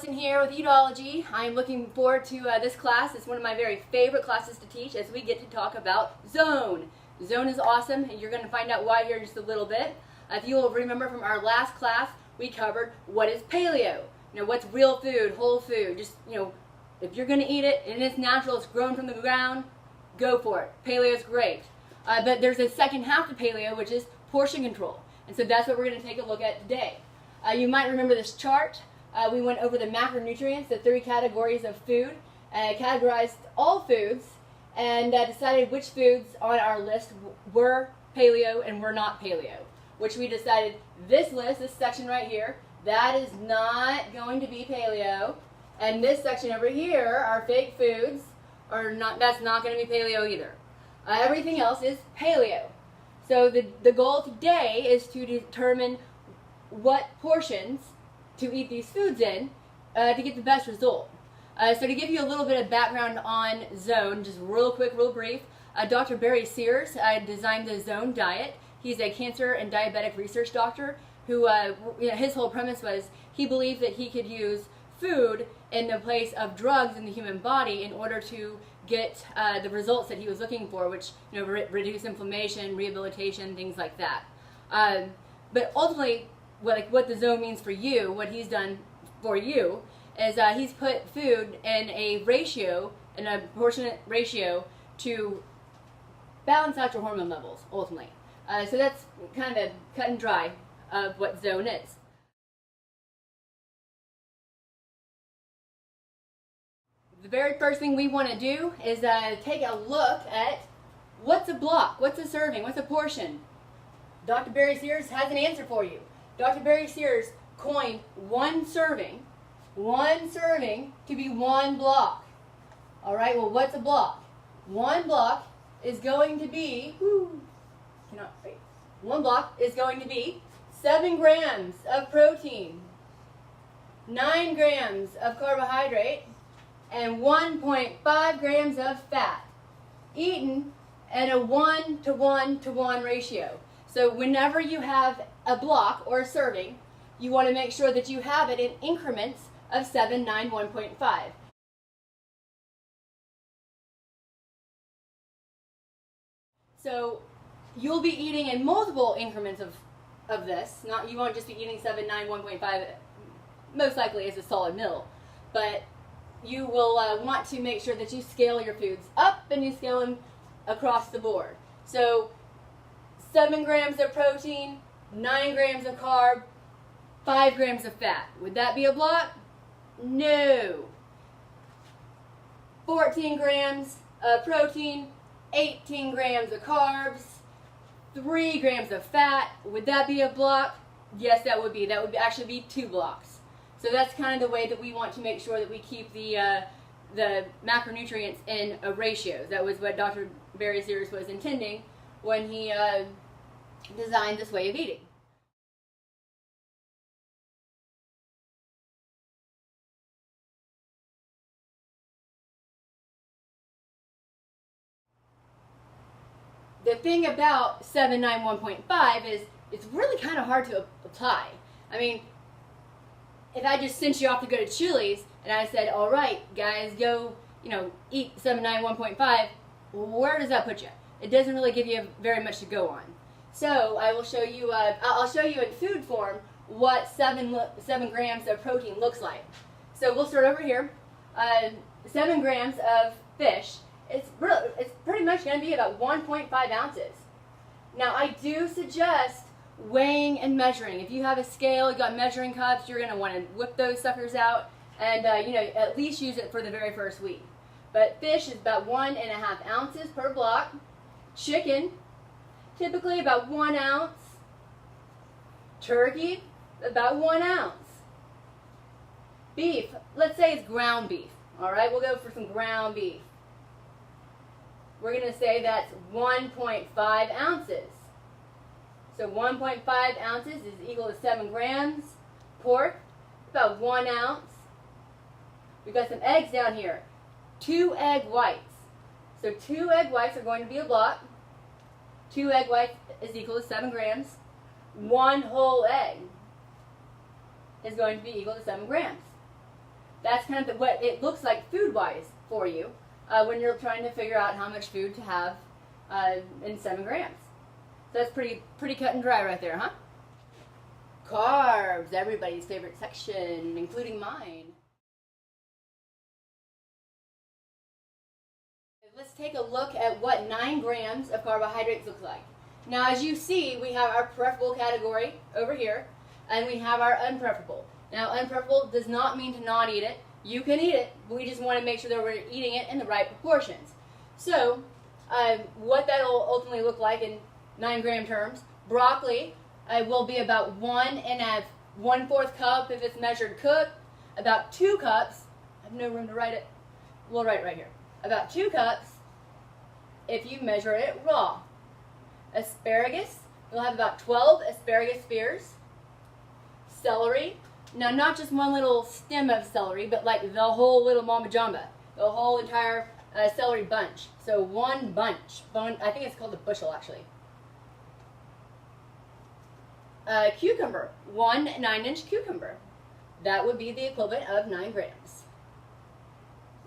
Allison here with Eatology. I'm looking forward to this class. It's one of my very favorite classes to teach as we get to talk about Zone. Zone is awesome, and you're going to find out why here in just a little bit. If you will remember from our last class, we covered what is paleo. What's real food, whole food. Just, if you're going to eat it and it's natural, it's grown from the ground, go for it. Paleo is great. But there's a second half to paleo, which is portion control. And so that's what we're going to take a look at today. You might remember this chart. We went over the macronutrients, the 3 categories of food, categorized all foods, and decided which foods on our list were paleo and were not paleo. Which we decided this list, this section right here, that is not going to be paleo. And this section over here, our fake foods, that's not going to be paleo either. Everything else is paleo. So the goal today is to determine what portions to eat these foods in to get the best result. So to give you a little bit of background on Zone, just real quick, real brief, Dr. Barry Sears designed the Zone diet. He's a cancer and diabetic research doctor who, his whole premise was he believed that he could use food in the place of drugs in the human body in order to get the results that he was looking for, which reduce inflammation, rehabilitation, things like that. But ultimately, what the Zone means for you, what he's done for you, is he's put food in a ratio, in a proportionate ratio to balance out your hormone levels, ultimately. So that's kind of cut and dry of what Zone is. The very first thing we want to do is take a look at what's a block, what's a serving, what's a portion. Dr. Barry Sears has an answer for you. Dr. Barry Sears coined one serving to be 1 block. All right, well, what's a block? 1 block is going to be, 1 block is going to be 7 grams of protein, 9 grams of carbohydrate, and 1.5 grams of fat, eaten at a 1:1:1 ratio. So whenever you have a block or a serving, you want to make sure that you have it in increments of 7, 9, 1.5. So you'll be eating in multiple increments of this. You won't just be eating 7, 9, 1.5, most likely as a solid meal. But you will want to make sure that you scale your foods up and you scale them across the board. So 7 grams of protein, 9 grams of carb, 5 grams of fat. Would that be a block? No. 14 grams of protein, 18 grams of carbs, 3 grams of fat. Would that be a block? Yes, that would be. That would actually be 2 blocks. So that's kind of the way that we want to make sure that we keep the macronutrients in a ratio. That was what Dr. Barry Sears was intending when he designed this way of eating. The thing about 7, 9, 1.5 is it's really kind of hard to apply. I mean, if I just sent you off to go to Chili's and I said, all right, guys, go, eat 7, 9, 1.5, where does that put you? It doesn't really give you very much to go on. So I will show you, I'll show you in food form what 7 grams of protein looks like. So we'll start over here. 7 grams of fish. It's pretty much going to be about 1.5 ounces. Now I do suggest weighing and measuring. If you have a scale, you've got measuring cups, you're going to want to whip those suckers out and at least use it for the very first week. But fish is about 1.5 ounces per block. Chicken, typically about 1 ounce. Turkey, about 1 ounce. Beef, let's say it's ground beef. All right, we'll go for some ground beef. We're going to say that's 1.5 ounces. So 1.5 ounces is equal to 7 grams. Pork, about 1 ounce. We've got some eggs down here. 2 egg whites. So 2 egg whites are going to be a block. 2 egg whites is equal to 7 grams. 1 whole egg is going to be equal to 7 grams. that's kind of what it looks like food-wise for you when you're trying to figure out how much food to have in 7 grams. So that's pretty cut and dry right there, huh? Carbs, everybody's favorite section, including mine. Let's take a look at what 9 grams of carbohydrates look like. Now, as you see, we have our preferable category over here, and we have our unpreferable. Now, unpreferable does not mean to not eat it. You can eat it, but we just want to make sure that we're eating it in the right proportions. So, what that will ultimately look like in 9 gram terms, broccoli will be about 1¼ cup if it's measured cooked, about 2 cups, I have no room to write it, we'll write it right here, about 2 cups if you measure it raw. Asparagus, you'll have about 12 asparagus spears. Celery, now not just one little stem of celery, but like the whole little mama jamba, the whole entire celery bunch. So one bunch, I think it's called a bushel actually. Cucumber, 1 9-inch cucumber. That would be the equivalent of 9 grams.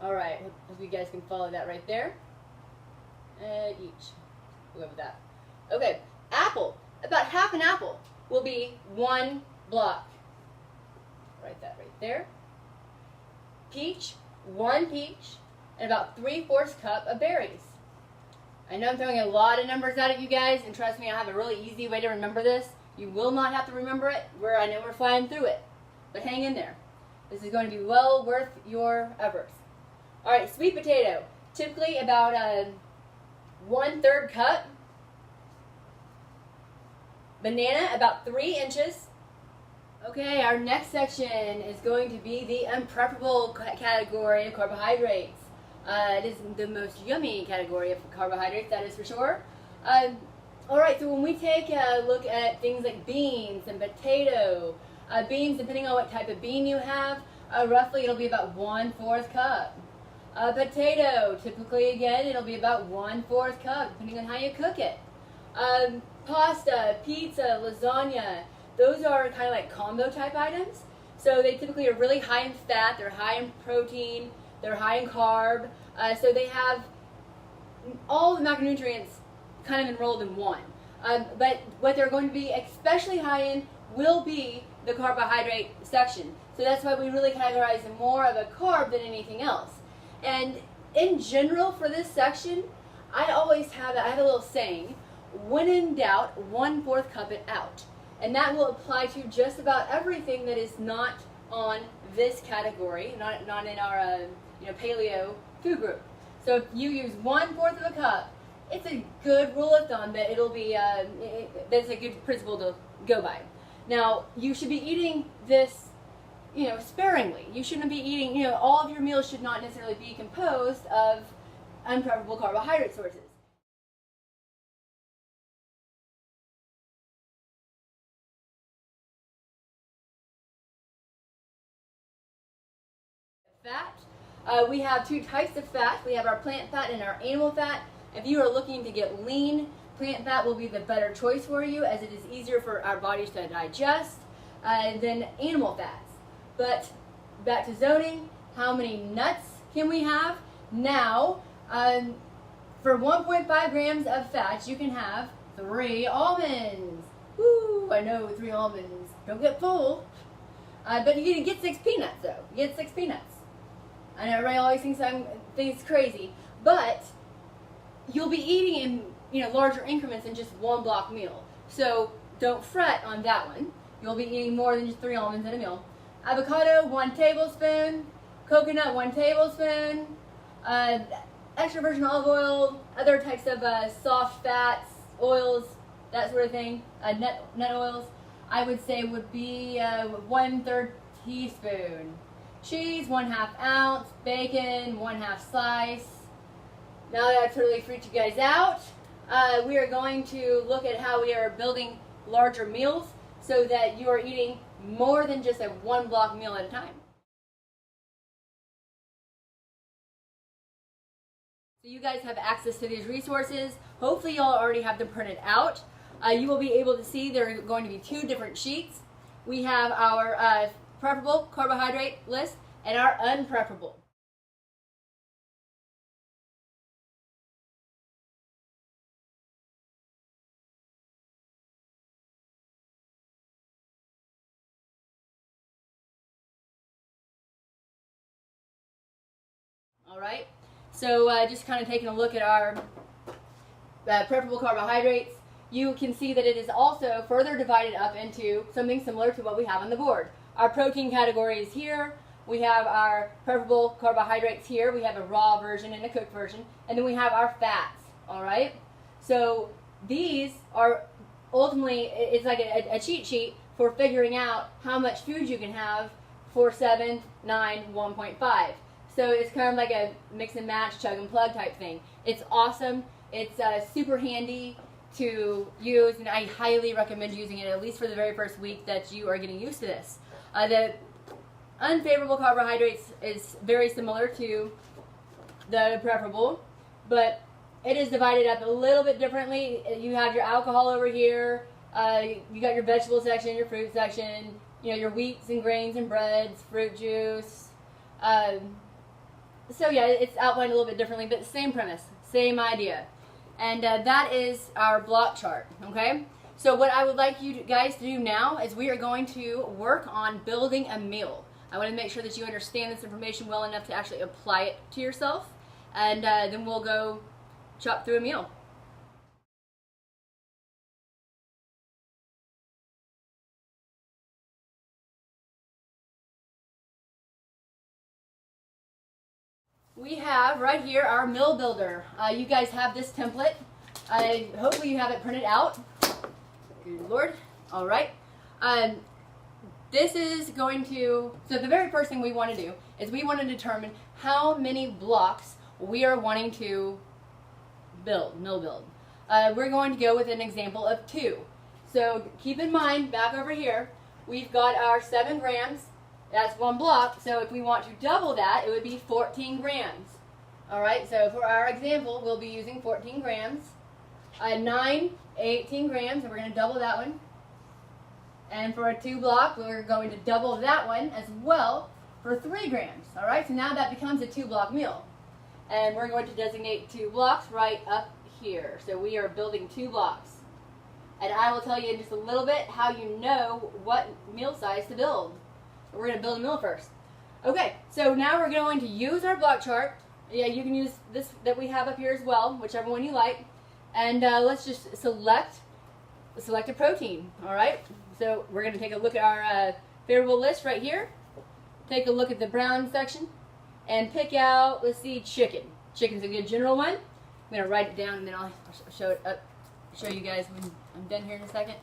All right, hope you guys can follow that right there. Each, we'll go with that. Okay, apple, about half an apple will be 1 block. Write that right there. Peach, 1 peach, and about 3/4 cup of berries. I know I'm throwing a lot of numbers at you guys, and trust me, I have a really easy way to remember this. You will not have to remember it, I know we're flying through it, but hang in there. This is going to be well worth your efforts. All right, sweet potato, typically about 1/3 cup. Banana, about 3 inches. Okay, our next section is going to be the unpreferable category of carbohydrates. It is the most yummy category of carbohydrates, that is for sure. Alright, so when we take a look at things like beans and potato, beans, depending on what type of bean you have, roughly it'll be about 1/4 cup. Potato, typically again, it'll be about 1/4 cup, depending on how you cook it. Pasta, pizza, lasagna, those are kind of like combo type items. So they typically are really high in fat, they're high in protein, they're high in carb. So they have all the macronutrients kind of enrolled in one. But what they're going to be especially high in will be the carbohydrate section. So that's why we really categorize them more of a carb than anything else. And in general for this section, I have a little saying, when in doubt, 1/4 cup it out. And that will apply to just about everything that is not on this category, not in our paleo food group. So if you use 1/4 of a cup, it's a good rule of thumb that it'll be, that's a good principle to go by. Now, you should be eating this, sparingly. You shouldn't be eating, all of your meals should not necessarily be composed of unpreferable carbohydrate sources. Fat. We have 2 types of fat. We have our plant fat and our animal fat. If you are looking to get lean, plant fat will be the better choice for you, as it is easier for our bodies to digest than animal fats. But back to zoning, how many nuts can we have? Now, for 1.5 grams of fat, you can have 3 almonds. Woo, I know, 3 almonds. Don't get full. But you get 6 peanuts, though. You get 6 peanuts. I know everybody always thinks it's crazy, but you'll be eating in larger increments than just 1 block meal. So don't fret on that one. You'll be eating more than just 3 almonds in a meal. Avocado, 1 tablespoon. Coconut, 1 tablespoon. Extra virgin olive oil, other types of soft fats, oils, that sort of thing. Nut oils, I would say would be 1/3 teaspoon. Cheese, 1/2 ounce. Bacon, 1/2 slice. Now that I've totally freaked you guys out, we are going to look at how we are building larger meals so that you are eating more than just a 1 block meal at a time. So you guys have access to these resources. Hopefully y'all already have them printed out. You will be able to see there are going to be 2 different sheets. We have our preferable carbohydrate list. and our unpreferable. All right, so just kind of taking a look at our preferable carbohydrates, you can see that it is also further divided up into something similar to what we have on the board. Our protein category is here. We have our preferable carbohydrates here. We have a raw version and a cooked version. And then we have our fats, all right? So these are ultimately, it's like a cheat sheet for figuring out how much food you can have for 7, 9, 1.5. So it's kind of like a mix and match, chug and plug type thing. It's awesome. It's super handy to use, and I highly recommend using it at least for the very first week that you are getting used to this. The unfavorable carbohydrates is very similar to the preferable, but it is divided up a little bit differently. You have your alcohol over here, you got your vegetable section, your fruit section, you know, your wheats and grains and breads, fruit juice. So yeah, it's outlined a little bit differently, but same premise, same idea. And that is our block chart, okay? So what I would like you guys to do now is we are going to work on building a meal. I want to make sure that you understand this information well enough to actually apply it to yourself, and then we'll go chop through a meal. We have right here our meal builder. You guys have this template. Hopefully you have it printed out. Good Lord. All right. This is going to, so the very first thing we want to do is we want to determine how many blocks we are wanting to meal build. We're going to go with an example of 2. So keep in mind, back over here, we've got our 7 grams. That's 1 block, so if we want to double that, it would be 14 grams. All right, so for our example, we'll be using 14 grams. 9, 18 grams, and we're going to double that one. And for a 2 block, we're going to double that one as well for 3 grams. All right, so now that becomes a 2 block meal. And we're going to designate 2 blocks right up here. So we are building 2 blocks. And I will tell you in just a little bit how you know what meal size to build. We're going to build a meal first. Okay, so now we're going to use our block chart. Yeah, you can use this that we have up here as well, whichever one you like. And let's just select a protein, all right? So we're going to take a look at our favorable list right here. Take a look at the brown section and pick out, let's see, chicken. Chicken's a good general one. I'm going to write it down and then I'll show you guys when I'm done here in a second.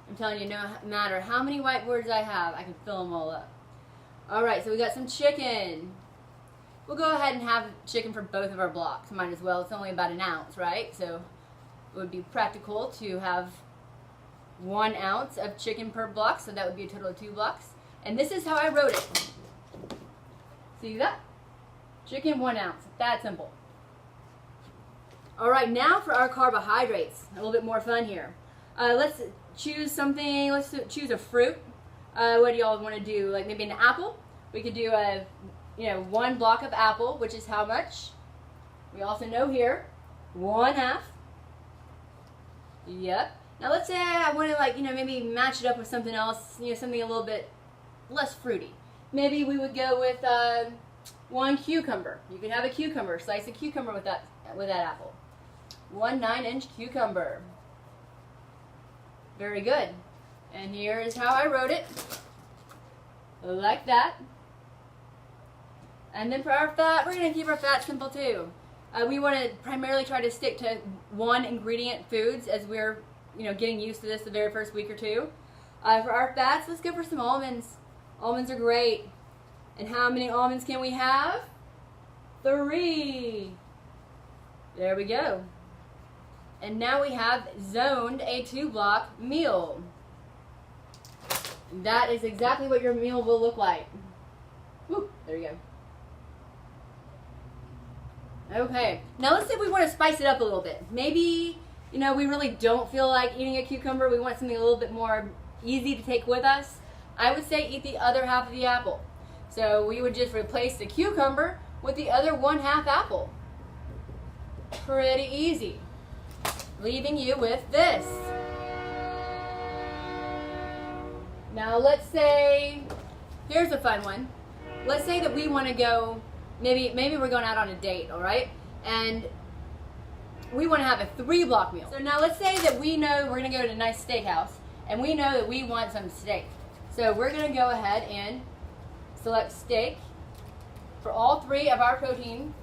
I'm telling you, no matter how many whiteboards I have, I can fill them all up. All right, so we got some chicken. We'll go ahead and have chicken for both of our blocks. Might as well. It's only about an ounce, right? So it would be practical to have 1 ounce of chicken per block, so that would be a total of 2 blocks. And this is how I wrote it. See that? Chicken 1 ounce. That simple. All right, now for our carbohydrates. A little bit more fun here. Let's choose something. Let's choose a fruit. What do y'all want to do? Like maybe an apple? We could do a, 1 block of apple, which is how much? We also know here, 1/2. Yep. Now let's say I want to maybe match it up with something else, something a little bit less fruity. Maybe we would go with 1 cucumber. You could have a cucumber, slice a cucumber with that apple. 1 9-inch cucumber. Very good. And here is how I wrote it. Like that. And then for our fat, we're going to keep our fat simple too. We want to primarily try to stick to 1 ingredient foods as we're getting used to this the very first week or 2. For our fats, let's go for some almonds. Almonds are great. And how many almonds can we have? 3. There we go. And now we have zoned a 2 block meal. That is exactly what your meal will look like. Woo, there you go. Okay, now let's say we want to spice it up a little bit. Maybe, we really don't feel like eating a cucumber. We want something a little bit more easy to take with us. I would say eat the other half of the apple. So we would just replace the cucumber with the other 1/2 apple. Pretty easy. Leaving you with this. Now let's say, here's a fun one. Let's say that we want to go, maybe we're going out on a date, all right? And we want to have a 3-block meal. So now let's say that we know we're going to go to a nice steakhouse, and we know that we want some steak. So we're going to go ahead and select steak for all 3 of our protein.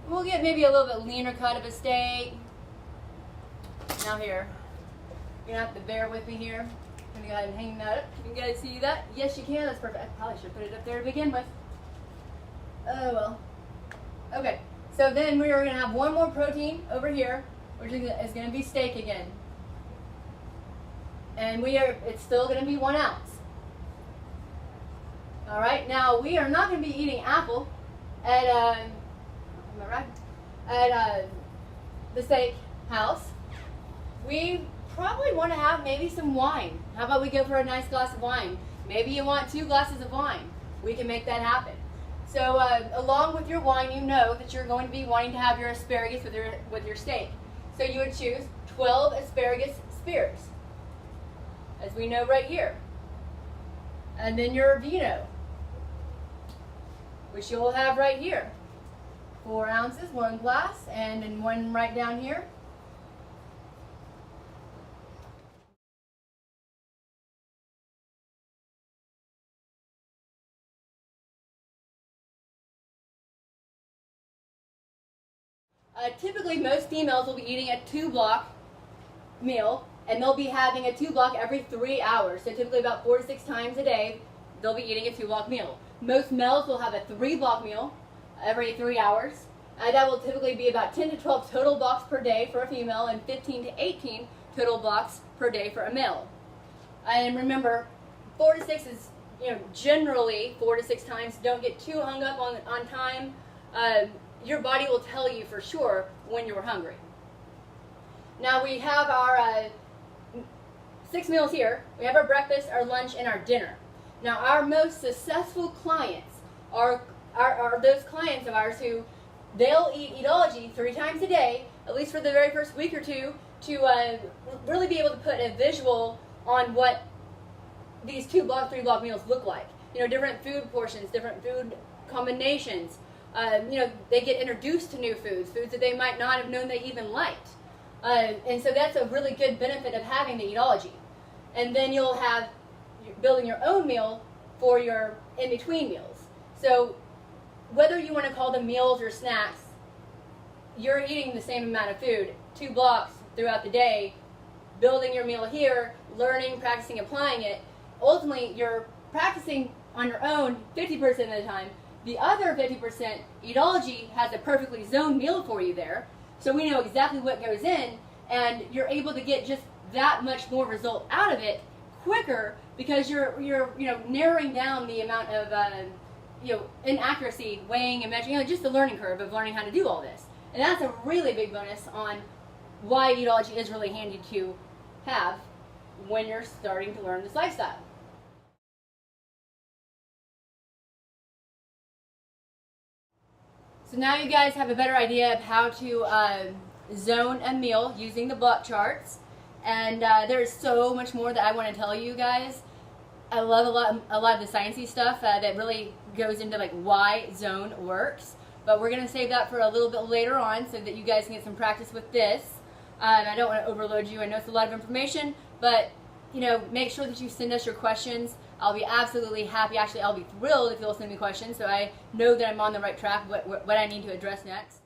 We'll get maybe a little bit leaner cut of a steak. Now here, you're going to have to bear with me here. I'm going to go ahead and hang that up. Can you guys see that? Yes, you can. That's perfect. I probably should put it up there to begin with. Oh, well. Okay, so then we are going to have one more protein over here, which is going to be steak again. And it's still going to be 1 ounce. All right, now we are not going to be eating apple at, the steak house. We probably want to have maybe some wine. How about we go for a nice glass of wine? Maybe you want 2 glasses of wine. We can make that happen. So along with your wine, you know that you're going to be wanting to have your asparagus with your steak. So you would choose 12 asparagus spears, as we know right here. And then your vino, which you'll have right here. 4 ounces, 1 glass, and then 1 right down here. Typically, most females will be eating a 2-block meal, and they'll be having a 2-block every 3 hours. So typically about 4 to 6 times a day, they'll be eating a 2-block meal. Most males will have a 3-block meal every 3 hours. That will typically be about 10 to 12 total blocks per day for a female, and 15 to 18 total blocks per day for a male. And remember, 4 to 6 is, generally 4 to 6 times. Don't get too hung up on time. Your body will tell you for sure when you're hungry. Now we have our 6 meals here. We have our breakfast, our lunch, and our dinner. Now our most successful clients are those clients of ours who they'll eat Eatology 3 times a day, at least for the very first week or 2, to really be able to put a visual on what these 2-block, 3-block meals look like. Different food portions, different food combinations. They get introduced to new foods that they might not have known they even liked. And so that's a really good benefit of having the Eatology. And then you'll have building your own meal for your in-between meals. So whether you want to call them meals or snacks, you're eating the same amount of food, 2 blocks throughout the day, building your meal here, learning, practicing, applying it. Ultimately, you're practicing on your own 50% of the time. The other 50%, Eatology has a perfectly zoned meal for you there. So we know exactly what goes in, and you're able to get just that much more result out of it quicker because you're narrowing down the amount of inaccuracy, weighing and measuring, just the learning curve of learning how to do all this. And that's a really big bonus on why Eatology is really handy to have when you're starting to learn this lifestyle. So now you guys have a better idea of how to zone a meal using the BlockCharts, and there's so much more that I want to tell you guys. I love a lot of the sciencey stuff that really goes into why zone works, but we're going to save that for a little bit later on so that you guys can get some practice with this. I don't want to overload you. I know it's a lot of information, but make sure that you send us your questions. I'll be absolutely happy. Actually, I'll be thrilled if you'll send me questions so I know that I'm on the right track, what I need to address next.